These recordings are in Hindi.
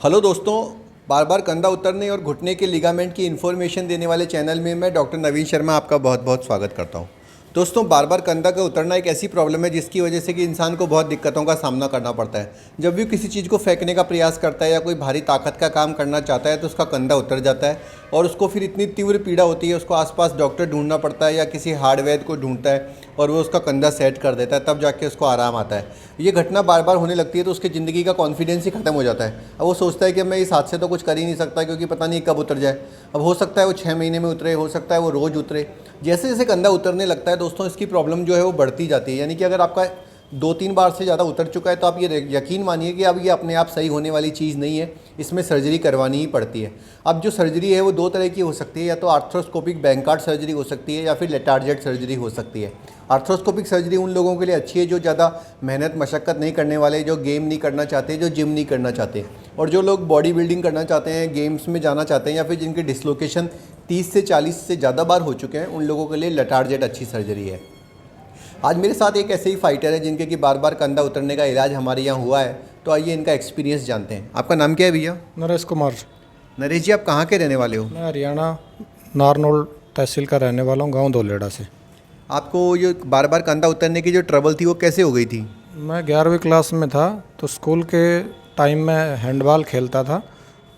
हेलो दोस्तों, बार बार कंधा उतरने और घुटने के लिगामेंट की इन्फॉर्मेशन देने वाले चैनल में मैं डॉक्टर नवीन शर्मा आपका बहुत बहुत स्वागत करता हूं। दोस्तों, बार बार कंधा का उतरना एक ऐसी प्रॉब्लम है जिसकी वजह से कि इंसान को बहुत दिक्कतों का सामना करना पड़ता है। जब भी किसी चीज़ को फेंकने का प्रयास करता है या कोई भारी ताकत का काम करना चाहता है तो उसका कंधा उतर जाता है और उसको फिर इतनी तीव्र पीड़ा होती है, उसको आसपास डॉक्टर ढूंढना पड़ता है या किसी हार्डवेयर को ढूंढता है और वो उसका कंधा सेट कर देता है, तब जाके उसको आराम आता है। ये घटना बार बार होने लगती है तो उसकी ज़िंदगी का कॉन्फिडेंस ही खत्म हो जाता है। अब वो सोचता है कि मैं इस हाथ से तो कुछ कर ही नहीं सकता क्योंकि पता नहीं कब उतर जाए। अब हो सकता है वो 6 महीने में उतरे, हो सकता है वो रोज़ उतरे। जैसे जैसे कंधा उतरने लगता है दोस्तों, इसकी प्रॉब्लम जो है वो बढ़ती जाती है। यानी कि अगर आपका 2-3 बार से ज़्यादा उतर चुका है तो आप ये यकीन मानिए कि अब ये अपने आप सही होने वाली चीज़ नहीं है, इसमें सर्जरी करवानी ही पड़ती है। अब जो सर्जरी है वो 2 तरह की हो सकती है, या तो आर्थ्रोस्कोपिक बैंकार्ड सर्जरी हो सकती है या फिर लेटार्जेट सर्जरी हो सकती है। आर्थ्रोस्कोपिक सर्जरी उन लोगों के लिए अच्छी है जो ज़्यादा मेहनत मशक्क़त नहीं करने वाले, जो गेम नहीं करना चाहते, जो जिम नहीं करना चाहते, और जो लोग बॉडी बिल्डिंग करना चाहते हैं, गेम्स में जाना चाहते हैं, या फिर जिनके डिसलोकेशन 30 से 40 से ज़्यादा बार हो चुके हैं, उन लोगों के लिए लेटार्जेट अच्छी सर्जरी है। आज मेरे साथ एक ऐसे ही फाइटर है जिनके कि बार बार कंधा उतरने का इलाज हमारे यहाँ हुआ है, तो आइए इनका एक्सपीरियंस जानते हैं। आपका नाम क्या है भैया? नरेश कुमार। नरेश जी, आप कहाँ के रहने वाले हो? मैं हरियाणा नारनौल तहसील का रहने वाला हूँ, गांव धोलेड़ा से। आपको ये बार बार कंधा उतरने की जो ट्रबल थी वो कैसे हो गई थी? मैं 11वीं क्लास में था तो स्कूल के टाइम में हैंडबॉल खेलता था।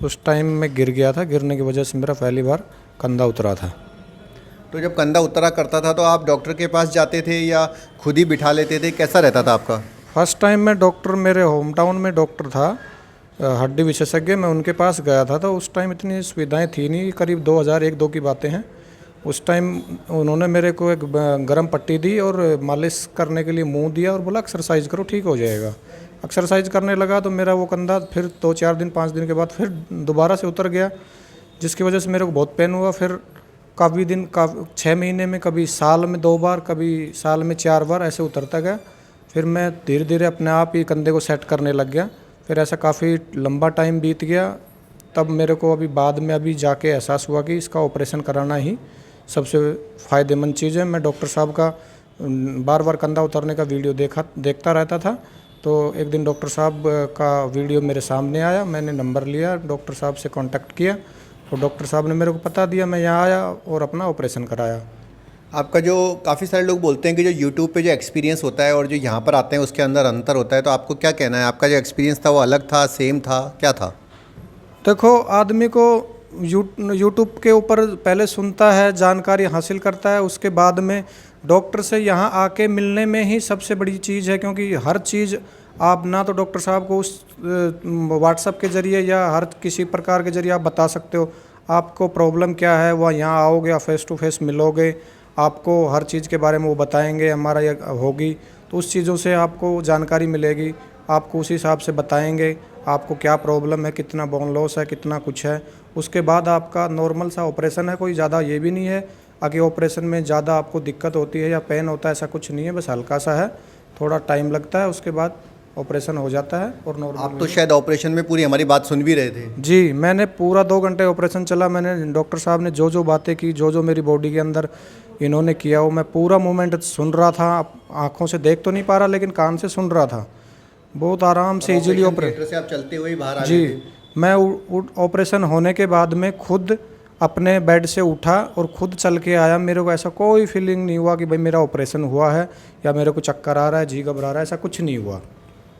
उस टाइम में गिर गया था, गिरने की वजह से मेरा पहली बार कंधा उतरा था। तो जब कंधा उतरा करता था तो आप डॉक्टर के पास जाते थे या खुद ही बिठा लेते थे, कैसा रहता था आपका? फर्स्ट टाइम में डॉक्टर, मेरे होम टाउन में डॉक्टर था हड्डी विशेषज्ञ, मैं उनके पास गया था। तो उस टाइम इतनी सुविधाएं थी नहीं, करीब 2001-2 की बातें हैं। उस टाइम उन्होंने मेरे को एक गर्म पट्टी दी और मालिश करने के लिए मुंह दिया और बोला एक्सरसाइज करो, ठीक हो जाएगा। एक्सरसाइज करने लगा तो मेरा वो कंधा फिर 2-4 दिन 5 दिन के बाद फिर दोबारा से उतर गया, जिसकी वजह से मेरे को बहुत पेन हुआ। फिर काफ़ी दिन, 6 महीने में कभी साल में 2 बार, कभी साल में 4 बार ऐसे उतरता गया। फिर मैं धीरे धीरे अपने आप ही कंधे को सेट करने लग गया। फिर ऐसा काफ़ी लंबा टाइम बीत गया। तब मेरे को अभी बाद में अभी जाके एहसास हुआ कि इसका ऑपरेशन कराना ही सबसे फ़ायदेमंद चीज़ है। मैं डॉक्टर साहब का बार बार कंधा उतरने का वीडियो देखता रहता था। तो एक दिन डॉक्टर साहब का वीडियो मेरे सामने आया, मैंने नंबर लिया, डॉक्टर साहब से कांटेक्ट किया और डॉक्टर साहब ने मेरे को बता दिया। मैं यहाँ आया और अपना ऑपरेशन कराया। आपका जो काफ़ी सारे लोग बोलते हैं कि जो यूट्यूब पे जो एक्सपीरियंस होता है और जो यहाँ पर आते हैं उसके अंदर अंतर होता है, तो आपको क्या कहना है? आपका जो एक्सपीरियंस था वो अलग था, सेम था, क्या था? देखो, आदमी को यूट्यूब के ऊपर पहले सुनता है, जानकारी हासिल करता है, उसके बाद में डॉक्टर से यहाँ आके मिलने में ही सबसे बड़ी चीज़ है। क्योंकि हर चीज़ आप ना तो डॉक्टर साहब को उस व्हाट्सएप के ज़रिए या हर किसी प्रकार के ज़रिए आप बता सकते हो। आपको प्रॉब्लम क्या है, वह यहाँ आओगे, आप फेस टू फेस मिलोगे, आपको हर चीज़ के बारे में वो बताएंगे, हमारा ये होगी, तो उस चीज़ों से आपको जानकारी मिलेगी। आपको उसी हिसाब से बताएंगे आपको क्या प्रॉब्लम है, कितना बोन लॉस है, कितना कुछ है। उसके बाद आपका नॉर्मल सा ऑपरेशन है, कोई ज़्यादा ये भी नहीं है आगे ऑपरेशन में ज़्यादा आपको दिक्कत होती है या पेन होता है, ऐसा कुछ नहीं है। बस हल्का सा है, थोड़ा टाइम लगता है, उसके बाद ऑपरेशन हो जाता है और नॉर्मल। आप तो शायद ऑपरेशन में पूरी हमारी बात सुन भी रहे थे। जी, मैंने पूरा 2 घंटे ऑपरेशन चला। मैंने डॉक्टर साहब ने जो जो बातें की, जो जो मेरी बॉडी के अंदर इन्होंने किया, वो मैं पूरा मूवमेंट सुन रहा था। आँखों से देख तो नहीं पा रहा लेकिन कान से सुन रहा था। बहुत आराम से इजीली ऑपरेशन से आप चलते हुए बाहर आ गए जी, थे। मैं ऑपरेशन होने के बाद में खुद अपने बेड से उठा और खुद चल के आया। मेरे को ऐसा कोई फीलिंग नहीं हुआ कि भाई मेरा ऑपरेशन हुआ है या मेरे को चक्कर आ रहा है, जी घबरा रहा है, ऐसा कुछ नहीं हुआ।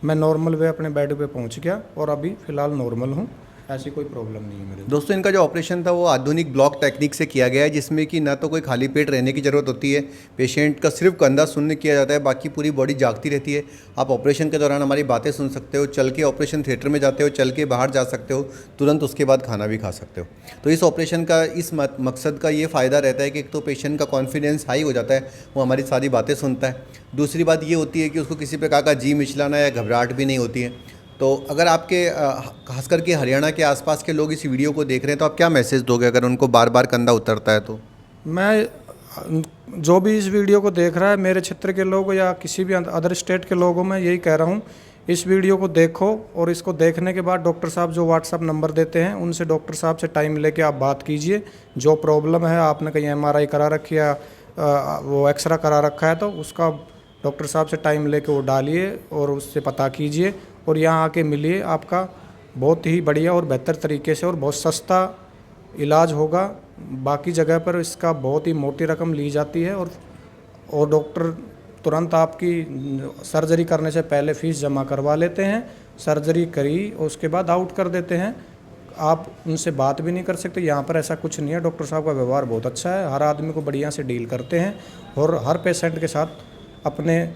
मैं नॉर्मल वे अपने बेड पे पहुंच गया और अभी फ़िलहाल नॉर्मल हूँ, ऐसी कोई प्रॉब्लम नहीं है मेरे। दोस्तों, इनका जो ऑपरेशन था वो आधुनिक ब्लॉक टेक्निक से किया गया है, जिसमें कि ना तो कोई खाली पेट रहने की ज़रूरत होती है, पेशेंट का सिर्फ कंधा सुनने किया जाता है, बाकी पूरी बॉडी जागती रहती है। आप ऑपरेशन के दौरान हमारी बातें सुन सकते हो, चल के ऑपरेशन थिएटर में जाते हो, चल के बाहर जा सकते हो, तुरंत उसके बाद खाना भी खा सकते हो। तो इस ऑपरेशन का इस मकसद का ये फ़ायदा रहता है कि एक तो पेशेंट का कॉन्फिडेंस हाई हो जाता है, वो हमारी सारी बातें सुनता है। दूसरी बात ये होती है कि उसको किसी प्रकार का जी मिचलाना या घबराहट भी नहीं होती है। तो अगर आपके खास करके हरियाणा के आसपास के लोग इस वीडियो को देख रहे हैं तो आप क्या मैसेज दोगे अगर उनको बार बार कंधा उतरता है तो? मैं जो भी इस वीडियो को देख रहा है, मेरे क्षेत्र के लोग या किसी भी अदर स्टेट के लोगों में यही कह रहा हूँ, इस वीडियो को देखो और इसको देखने के बाद डॉक्टर साहब जो व्हाट्सअप नंबर देते हैं उनसे डॉक्टर साहब से टाइम लेके आप बात कीजिए। जो प्रॉब्लम है, आपने कहीं MRI करा रखी है, वो एक्सरा करा रखा है, तो उसका डॉक्टर साहब से टाइम लेके वो डालिए और उससे पता कीजिए और यहाँ आके मिलिए। आपका बहुत ही बढ़िया और बेहतर तरीके से और बहुत सस्ता इलाज होगा। बाकी जगह पर इसका बहुत ही मोटी रकम ली जाती है और डॉक्टर तुरंत आपकी सर्जरी करने से पहले फ़ीस जमा करवा लेते हैं। सर्जरी करी और उसके बाद आउट कर देते हैं। आप उनसे बात भी नहीं कर सकते। यहाँ पर ऐसा कुछ नहीं है। डॉक्टर साहब का व्यवहार बहुत अच्छा है, हर आदमी को बढ़िया से डील करते हैं और हर पेशेंट के साथ अपने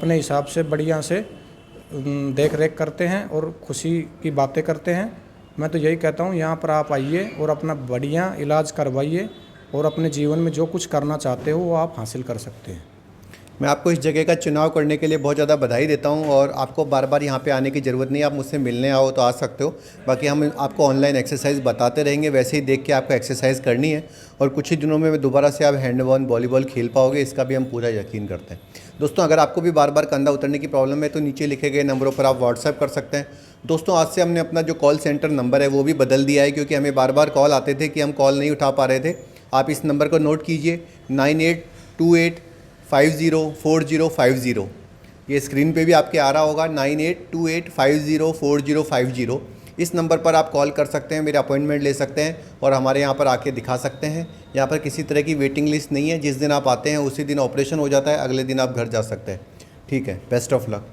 हिसाब से बढ़िया से देख रेख करते हैं और खुशी की बातें करते हैं। मैं तो यही कहता हूँ, यहाँ पर आप आइए और अपना बढ़िया इलाज करवाइए और अपने जीवन में जो कुछ करना चाहते हो वो आप हासिल कर सकते हैं। मैं आपको इस जगह का चुनाव करने के लिए बहुत ज़्यादा बधाई देता हूं और आपको बार बार यहाँ पे आने की ज़रूरत नहीं है। आप मुझसे मिलने आओ तो आ सकते हो। बाकी हम आपको ऑनलाइन एक्सरसाइज बताते रहेंगे, वैसे ही देख के आपको एक्सरसाइज करनी है और कुछ ही दिनों में दोबारा से आप हैंडबॉल वॉलीबॉल खेल पाओगे, इसका भी हम पूरा यकीन करते हैं। दोस्तों, अगर आपको भी बार बार कंधा उतरने की प्रॉब्लम है तो नीचे लिखे गए नंबरों पर आप व्हाट्सएप कर सकते हैं। दोस्तों, आज से हमने अपना जो कॉल सेंटर नंबर है वो भी बदल दिया है, क्योंकि हमें बार बार कॉल आते थे कि हम कॉल नहीं उठा पा रहे थे। आप इस नंबर को नोट कीजिए, 9828504050। ये स्क्रीन पे भी आपके आ रहा होगा, 9828504050। इस नंबर पर आप कॉल कर सकते हैं, मेरे अपॉइंटमेंट ले सकते हैं और हमारे यहाँ पर आके दिखा सकते हैं। यहाँ पर किसी तरह की वेटिंग लिस्ट नहीं है। जिस दिन आप आते हैं उसी दिन ऑपरेशन हो जाता है, अगले दिन आप घर जा सकते हैं। ठीक है, बेस्ट ऑफ लक।